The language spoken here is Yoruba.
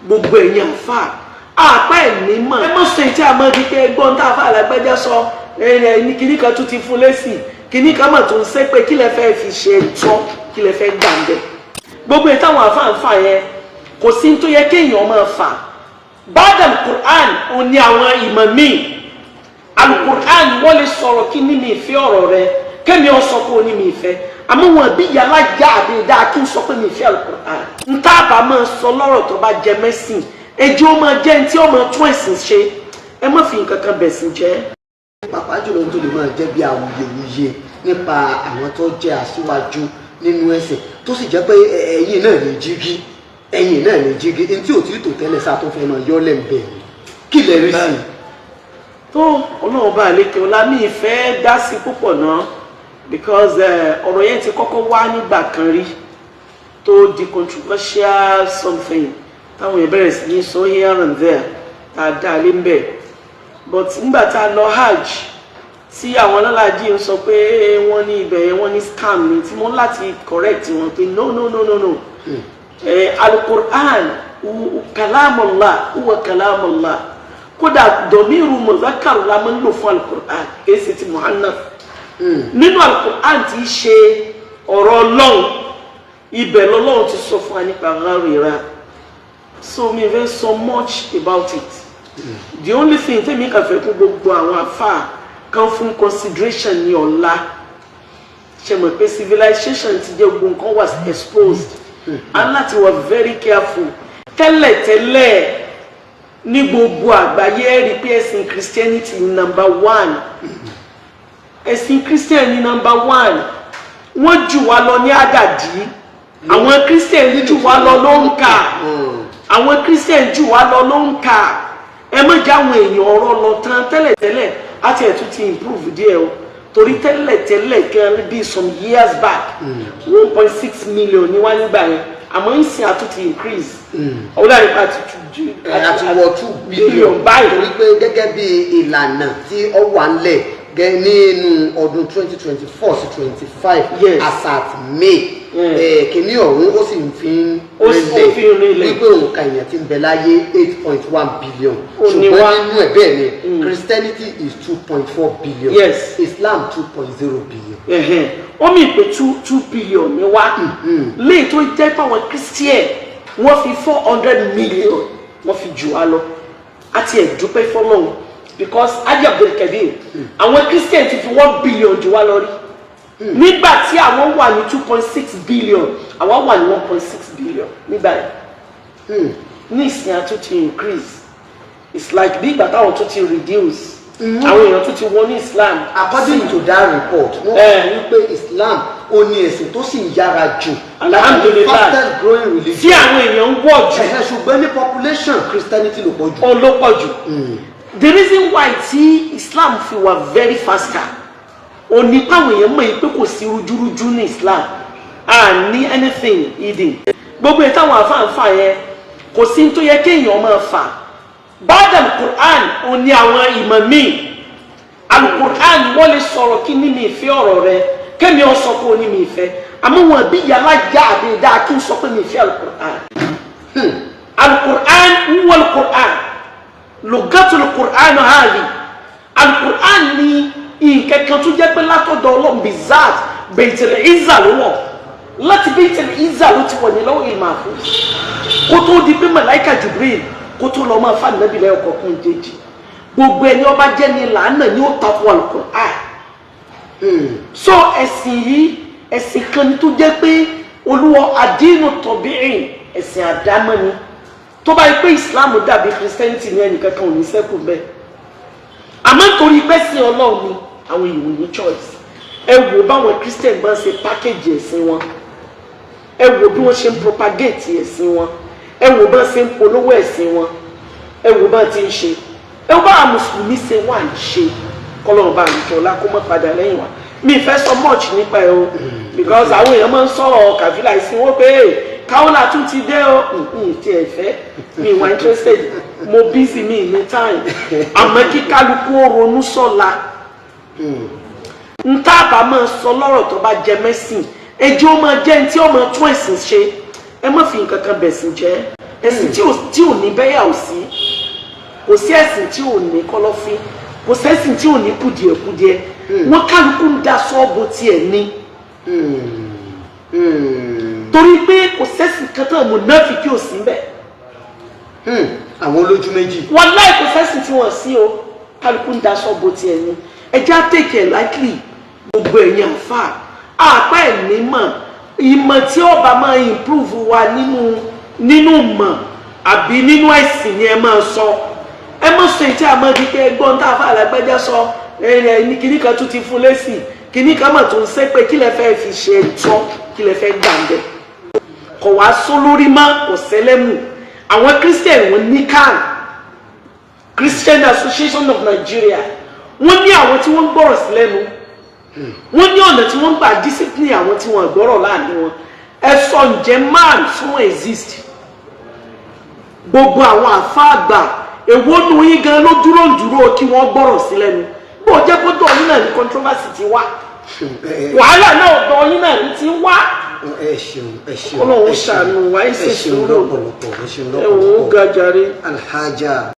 gbogbo ẹ̀yin àfà àpá ẹ̀mí mọ̀ ẹ mọ̀ sọ èyí tí a mọ̀ di pé ẹgbọ́n tá a fà lágbájá sọ ní kíní kan tún ti fún lẹ́sìn kíní kan mọ̀ tó ń sẹ́ pé kí lẹ fẹ́ fi ṣe tọ́ kí lẹ fẹ́ gbà ń bẹ̀ gbogbo èyí táwọn àfà ń fà yẹn kò sí tó yẹ kéèyàn máa fà báàdà alukur'an ò ní àwọn ìmọ̀ míì alukur'an wọ́n lè sọ̀rọ̀ kí ní mi ìfẹ́ ọ̀rọ̀ rẹ kẹ́mi ọ̀ sọ pé ó ní mi ìfẹ́ àmọ́ wọn bí yàrá já àbí dáa kí n sọ pé mi ìfẹ́ alukur'an n tá a bá máa sọ lọ́rọ̀ tó bá jẹ mẹ́sìn ẹjọ́ ó máa jẹ́ ní tí ó máa tún ẹ̀sìn ṣe ẹ má fi nǹkan kan bẹ̀sìn jẹ́. pàápàá jùlọ tó lè máa jẹ́ bí awuyewuye nípa àwọn tó jẹ́ aṣíwájú nínú ẹ̀sìn tó sì jẹ́ pé ẹ̀yin náà lè jígí ẹ̀yin náà lè jígí ẹni tí ò tí tò tẹ́lẹ̀ sáà tó fẹ́ máa yọ́ lẹ́ǹbẹ̀ kí lè rí sí i. tó ọlọ́run bá àlékè ọlá mi ìfẹ́ dá sí púpọ̀ náà because ọ̀rọ̀ yẹn ti kọ́kọ́ wá nígbà kan rí tó di controversial something táwọn yẹn bẹ̀rẹ̀ sí ní sọ here and there tá a dá lé ń bẹ̀ but nígbà tá a lọ hajj tí àwọn ọlọ́làjì ń sọ pé wọ́n ní ibẹ̀ yẹn wọ́n ní scam ni tí mo láti correct wọn pé no alukur'an kalamullah huwa kalamullah kódà dọ̀míru muzakar la máa ń lò fún alukur'an kìí ṣe ti muhannas nínú alukur'an tí í ṣe ọ̀rọ̀ ọlọ́run ibẹ̀ lọ́lọ́run ti sọ fún wa nípa rárá so mi fẹ́ so much about it the only thing tẹ́mi kàn fẹ́ kún gbogbo àwọn afá kan fún consideration ní ọ̀la ṣe mọ̀ pé civilization ti jẹ́ gbogbo nǹkan was exposed and láti were very careful tẹ́lẹ̀tẹ́lẹ̀ ní gbogbo àgbáyé rí pé ẹ̀sìn Christianity ni number one ẹ̀sìn Christian ni number one wọ́n jù wá lọ ní àdàdí àwọn Christian jù wá lọ ló ń kà àwọn Christian jù wá lọ ló ń kà ẹ má jẹ́ àwọn èèyàn ọ̀rọ̀ lọ tán tẹ́lẹ̀tẹ́lẹ̀ àti ẹ̀ tún ti improve díẹ̀ o torí tẹ́lẹ̀tẹ́lẹ̀ kan bí some years back 1.6 million ni wá nígbà yẹn àmọ́ ń sin àtúntì increase ọ̀hún láti pa àti wọ 2 billion báyìí torí pé gẹ́gẹ́ bí ìlànà tí ó wà ńlẹ̀ nínú ọdún 2024 sí 25 as at May kìíní ọ̀hún ó sì ń fi rinlẹ̀ wípé òǹkà èèyàn ti ń bẹ láyé 8.1 billion ṣùgbọ́n nínú ẹ̀ bẹ́ẹ̀ ni Christianity is 2.4 billion Islam 2.0 billion. ó mì pé 2 billion ni wá léyìí tó jẹ́ pé àwọn Christian wọ́n fi 400 million wọ́n fi jù wá lọ àti ẹ̀dúpẹ́ fọlọ́run because adi abdulkadir àwọn Christian ti fi 1 billion jù wá lọ rí nígbà tí àwọn wà ní 2.6 billion àwọn wà ní 1.6 billion nígbà yẹn ní ìsìn àtúntì increase it's like bí ìgbà táwọn tó ti reduce àwọn èèyàn tó ti wọ ní Islam. according to that report wọ́n fi wípé Islam ó ní ẹ̀sìn tó sì yára jù alhamdulillah fastest growing religion tí àwọn èèyàn ń wọ̀ jù ṣùgbọ́n ní population Christianity ló pọ̀ jù. ó ló pọ̀ jù the reason why tí Islam fi wà very faster ó ní páwọn èèyàn mọ̀ yìí pé kò sí rújúrújú ní Islam ní anything hidden gbogbo èyí táwọn àfáàfà yẹn kò sí tó yẹ kéèyàn máa fà báàdà alukur'an ò ní àwọn ìmọ̀ míì alukur'an wọ́n lè sọ̀rọ̀ kí ní mi ìfẹ́ ọ̀rọ̀ rẹ kẹ́mi ọ̀ sọ pé ó ní mi ìfẹ́ àmọ́ wọn bí yàrá já àbí dáa kí n sọ pé mi ìfẹ́ alukur'an alukur'an wúwo alukur'an lugatul Qur'an hali al-Qur'an ni nǹkan kan tó jẹ́ pé látọ̀dọ̀ Ọlọ́run bizat Baitul Izza ló wọ̀ láti Baitul Izza ló ti wọ̀ ní lọ́wọ́ Mahfuz kó tó di pé màláíkà Jibril kó tó lọ máa fa nàbí lẹ́yọ̀ kọ̀ọ̀kan jẹ́jì gbogbo ẹni ọba jẹ́ ní làánà ni ó takò al-Qur'an so ẹ̀sìn yìí ẹ̀sìn kan ni tó jẹ́ pé olúwa adínú tọ̀bíìn ẹ̀sìn àdámọ́ ni tó bá yẹ pé Islam dàbí Christianity ní ẹnì kankan ò ní sẹ́kù bẹ́ẹ̀ àmọ́ nítorí pé sí Ọlọ́run ni àwọn èèyàn ní choice ẹ wò báwọn Christian bá ń ṣe package ẹ̀sìn wọn ẹ wò bí wọ́n ṣe ń propagate ẹ̀sìn wọn ẹ wò bá ṣe ń polówó ẹ̀sìn wọn ẹ wò bá ti ń ṣe ẹ wò bá àwọn mùsùlùmí ṣe wà ń ṣe kọ́lọ́run bá àlùjọ ọ̀la kó má padà lẹ́yìn wa mi fẹ́ sọ much nípa ẹ o because àwọn èèyàn máa ń sọ̀rọ̀ Kàfílà ìsìn wọn pé Kaola tún ti dé o ti ẹ fẹ́ mi wà interested mo busy mi ní time àmọ́ kí kálukú ronú sọ́la n tá a bá máa sọ lọ́rọ̀ tó bá jẹ mẹ́sìn ẹjọ́ máa jẹ́ ní tí ó máa tún ẹ̀sìn ṣe ẹ má fi nǹkan kan bẹ̀sìn jẹ́ ẹ̀sìn tí ò ní bẹ́yà ò sí, kò sí ẹ̀sìn tí ò ní kọ́lọ́fín, kò sẹ́sìn tí ò ní kùdìẹ̀kùdìẹ̀, wọ́n kálukú ń da sọ́ọ̀bù tiẹ̀ ní. Torí pé kò sẹ́sìn kan tán mùnáfíkí ò sí bẹ́ẹ̀. Àwọn olójú méjì. Wallahi kò sẹ́sìn tí wọ́n sí o, kálukú ń da sọ́ọ̀bù tiẹ̀ ní. Ẹ já take it lightly, gbogbo ẹ̀yin àfà, àpá ẹ̀mí mọ̀, ìmọ̀ tí ọba máa improve wa nínú mọ̀ àbí nínú ẹ̀sìn ni ẹ máa sọ. Ẹ mọ̀ sọ èyí tí a máa di pé ẹgbọ́n tá a fà lágbájá sọ, ní kíní kan tún ti fún lésì, kíní kan mà tó ń sẹ́ pé kí lẹ fẹ́ fi ṣe ẹ̀tọ́, kí lẹ fẹ́ gbà ń bẹ̀. Kọ̀ wá sọ lórí má kò sẹ́lẹ̀mù. Àwọn Christian wọn ní Níkó, Christian Association of Nigeria, wọ́n ní àwọn tí wọ́n gbọ́rọ̀ sí lẹ́nu, wọ́n ní ọ̀nà tí wọ́n gbà discipline àwọn tí wọ́n gbọ́rọ̀ láàrin wọn. Ẹ sọ ǹjẹ́ man fún exist? Gbogbo àwọn àfá àgbà èwo nu yín gan ló dúró kí wọ́n gbọ́rọ̀ sí lẹ́nu. Bó jẹ́ kó dọ̀ yín náà ní controversy ti wá, wàhálà náà dọ̀ yín náà ní ti wá. Ẹ ṣeun Ọlọ́run ṣàánú wa, ẹ ṣe sùúrù. ẹ ṣeun lọ́pọ̀lọpọ̀. Ẹ wò ó ga jàre. Alhaja.